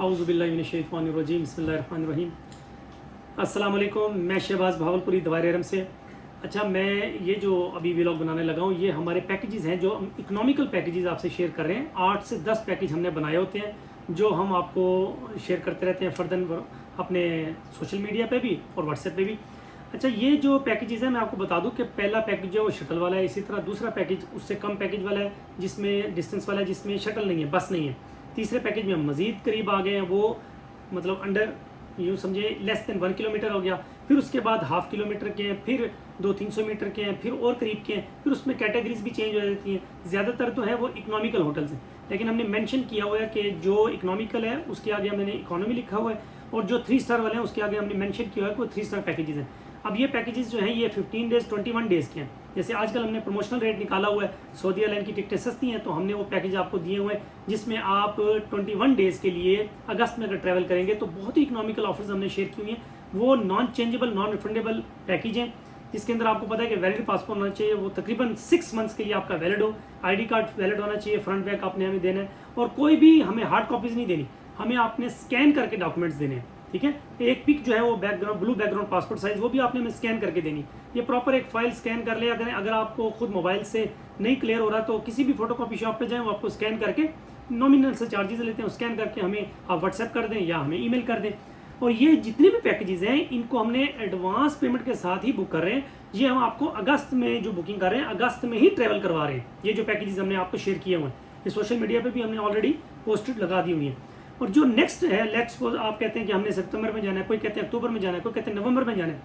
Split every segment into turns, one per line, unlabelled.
औज़ुबिल्लाहिमिनश्शैतानिर्रजीम बिस्मिल्लाहिर्रहमानिर्रहीम। अस्सलाम वालेकुम, मैं शहबाज भावलपुरी दवायर हरम से। अच्छा, मैं ये जो अभी व्लॉग बनाने लगा हूँ, ये हमारे पैकेजेस हैं जो हम इकोनॉमिकल पैकेजेस आपसे शेयर कर रहे हैं। 8 से 10 पैकेज हमने बनाए होते हैं जो हम आपको शेयर करते रहते हैं फर्दन अपने सोशल मीडिया पे भी और व्हाट्सएप पे भी। अच्छा, ये जो पैकेजेस हैं मैं आपको बता दूं कि पहला पैकेज जो है वो शटल वाला है। इसी तरह दूसरा पैकेज उससे कम पैकेज वाला है जिसमें डिस्टेंस वाला है, जिसमें शटल नहीं है, बस नहीं है। तीसरे पैकेज में हम मज़ीद करीब आ गए हैं, वो मतलब अंडर यूँ समझे लेस देन 1 किलोमीटर हो गया। फिर उसके बाद हाफ किलोमीटर के हैं, फिर 200-300 मीटर के हैं, फिर और करीब के हैं। फिर उसमें कैटेगरीज भी चेंज हो जाती हैं। ज़्यादातर तो है वो इकोनॉमिकल होटल्स हैं, लेकिन हमने मेंशन किया हुआ है कि जो इकोनॉमिकल है उसके आगे मैंने इकोनॉमी लिखा हुआ है, और जो 3 स्टार वाले हैं उसके आगे हमने मेंशन किया हुआ है कि वो 3 स्टार पैकेजेस हैं। अब ये पैकेजेस जो हैं ये 15 डेज़ 21 डेज़ के हैं। जैसे आजकल हमने प्रमोशनल रेट निकाला हुआ है, सऊदी एयरलाइन की टिकटें सस्ती हैं, तो हमने वो पैकेज आपको दिए हुए हैं जिसमें आप 21 डेज़ के लिए अगस्त में अगर ट्रैवल करेंगे तो बहुत ही इकोनॉमिकल ऑफर्स हमने शेयर किए हैं। वो non changeable non refundable package हैं जिसके अंदर आपको पता है कि वैलिड पासपोर्ट होना चाहिए, वो तकरीबन 6 मंथ्स के लिए आपका वैलिड हो, ID कार्ड वैलिड होना चाहिए, फ्रंट बैक आपने हमें देना है, और कोई भी हमें हार्ड कॉपीज़ नहीं देनी, हमें आपने स्कैन करके डॉक्यूमेंट्स देने हैं। ठीक है, एक पिक जो है वो background blue background passport size, वो भी आपने हमें स्कैन करके देनी। ये प्रॉपर एक फाइल स्कैन कर लिया करें। अगर आपको खुद मोबाइल से नहीं क्लियर हो रहा तो किसी भी फोटोकॉपी शॉप पे जाएं, वो आपको स्कैन करके नॉमिनल से चार्जेस लेते हैं, स्कैन करके हमें आप व्हाट्सएप कर दें या हमें ईमेल कर दें। और ये जितने भी पैकेजेस हैं इनको हमने एडवांस पेमेंट के साथ ही बुक कर रहे हैं। ये हम आपको अगस्त में जो बुकिंग कर रहे हैं, अगस्त में ही ट्रैवल करवा रहे हैं। ये जो पैकेजेस हमने आपको शेयर किए हुए हैं, ये सोशल मीडिया पे भी हमने ऑलरेडी पोस्टेड लगा दी हुई है। और जो नेक्स्ट है, नेक्स्ट को आप कहते हैं कि हमने सितंबर में जाना है, कोई कहते हैं अक्टूबर में जाना है, कोई कहते हैं नवंबर में जाना है,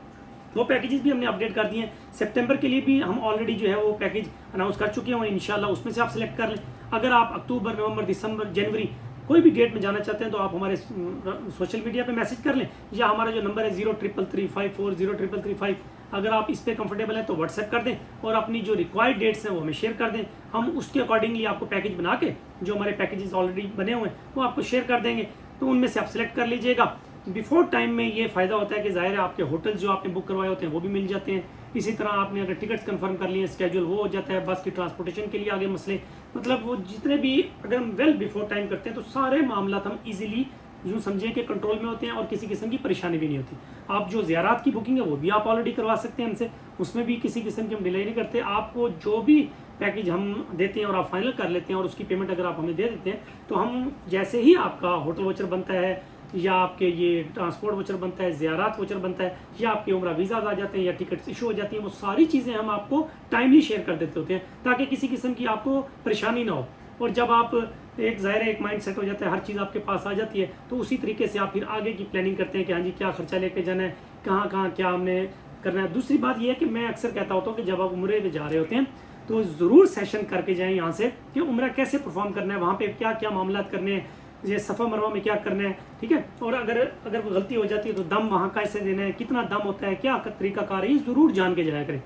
वो पैकेजेस भी हमने अपडेट कर दिए हैं। सितंबर के लिए भी हम ऑलरेडी जो है वो पैकेज अनाउंस कर चुके हैं, इंशाल्लाह उसमें से आप सिलेक्ट कर लें। अगर आप अक्टूबर, नवंबर, दिसंबर, जनवरी कोई भी डेट में जाना चाहते हैं तो आप हमारे सोशल मीडिया पे मैसेज कर लें, या हमारा जो नंबर है 033354033335, अगर आप इस पर कंफर्टेबल हैं तो व्हाट्सएप कर दें और अपनी जो रिक्वायर्ड डेट्स हैं वो हमें शेयर कर दें। हम उसके अकॉर्डिंगली आपको पैकेज बना के, जो हमारे पैकेजेस ऑलरेडी बने हुए हैं वो आपको शेयर कर देंगे, तो उनमें से आप सिलेक्ट कर लीजिएगा। बिफोर टाइम में ये फ़ायदा होता है कि ज़ाहिर है आपके होटल जो आपने बुक करवाए होते हैं वो भी मिल जाते हैं। इसी तरह आपने अगर टिकट्स कंफर्म कर लिए, स्केड्यूल वो हो जाता है, बस की ट्रांसपोर्टेशन के लिए आगे मसले, मतलब वो जितने भी अगर हम वेल बिफोर टाइम करते हैं तो सारे मामला हम इजीली यूँ समझें कि कंट्रोल में होते हैं और किसी किस्म की परेशानी भी नहीं होती। आप जो ज़ियारात की बुकिंग है वो भी आप ऑलरेडी करवा सकते हैं हमसे, उसमें भी किसी किस्म की हम डिले नहीं करते। आपको जो भी पैकेज हम देते हैं और आप फाइनल कर लेते हैं और उसकी पेमेंट अगर आप हमें दे देते हैं तो हम जैसे ही आपका होटल वोचर बनता है, या आपके ये ट्रांसपोर्ट वोचर बनता है, ज़ियारात वोचर बनता है, या आपके उम्रा वीज़ाज आ जाते हैं, या टिकट्स इशू हो जाती हैं, वो सारी चीज़ें हम आपको टाइमली शेयर कर देते होते हैं ताकि किसी किस्म की आपको परेशानी ना हो। और जब आप एक ज़ाहिर एक माइंड सेट हो जाता है, हर चीज़ आपके पास आ जाती है, तो उसी तरीके से आप फिर आगे की प्लानिंग करते हैं कि हाँ जी क्या ख़र्चा लेके जाना है, कहाँ कहाँ क्या हमने करना है। दूसरी बात यह है कि मैं अक्सर कहता होता हूँ कि जब आप उम्रे पे जा रहे होते हैं तो ज़रूर सेशन करके जाएँ यहाँ से कि उम्रा कैसे परफॉर्म करना है, वहाँ पर क्या क्या मामला करने हैं, ये सफ़ा मरवा में क्या करना है। ठीक है, और अगर कोई गलती हो जाती है तो दम वहाँ कैसे देना है, कितना दम होता है, क्या तरीकाकार है, ये ज़रूर जान के जाया करें।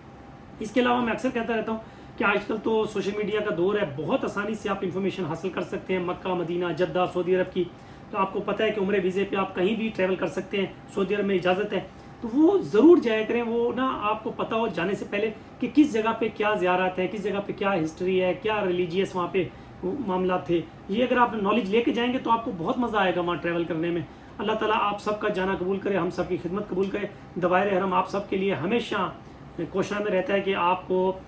इसके अलावा मैं अक्सर कहता रहता हूँ कि आजकल तो सोशल मीडिया का दौर है, बहुत आसानी से आप इन्फॉर्मेशन हासिल कर सकते हैं। मक्का, मदीना, जद्दा, सऊदी अरब की, तो आपको पता है कि उम्रे वीज़े पे आप कहीं भी ट्रैवल कर सकते हैं, सऊदी अरब में इजाज़त है, तो वो ज़रूर जाया करें। वो ना आपको पता हो जाने से पहले कि किस जगह पे क्या ज़ियारत है, किस जगह पे क्या हिस्ट्री है, क्या रिलीजियस वहाँ पे मामला थे। ये अगर आप नॉलेज लेके जाएंगे तो आपको बहुत मज़ा आएगा वहाँ ट्रैवल करने में। अल्लाह ताला आप सबका जाना कबूल करे, हम सब की खिदमत कबूल करे। दवायर हरम आप सब के लिए हमेशा कोशिश में रहता है कि आपको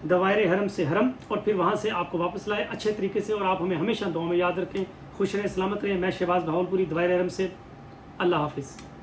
दवायर हरम से हरम और फिर वहाँ से आपको वापस लाए अच्छे तरीके से, और आप हमें हमेशा दुआ में याद रखें। खुश रहें, सलामत रहें। मैं शहबाज भावलपुरी दवायर हरम से। अल्लाह हाफिज़।